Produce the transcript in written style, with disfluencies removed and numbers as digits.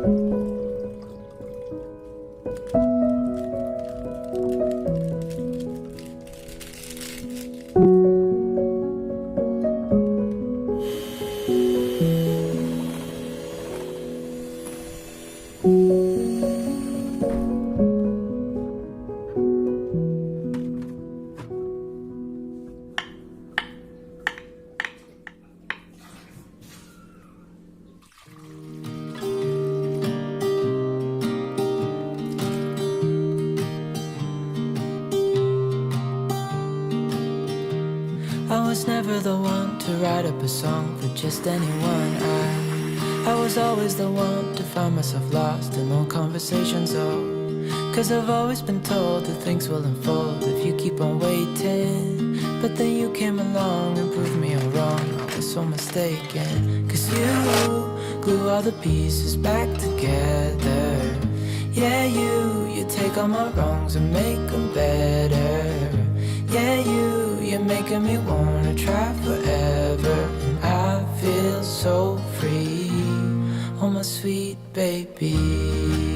I was never the one to write up a song for just anyone. I was always the one to find myself lost in all conversations. Oh, 'cause I've always been told that things will unfold if you keep on waiting. But then you came along and proved me all wrong. I was so mistaken, 'cause you glue all the pieces back together. Yeah, you take all my wrongs and make them better. Yeah, you're making me wanna try forever. And I feel so free, oh my sweet baby.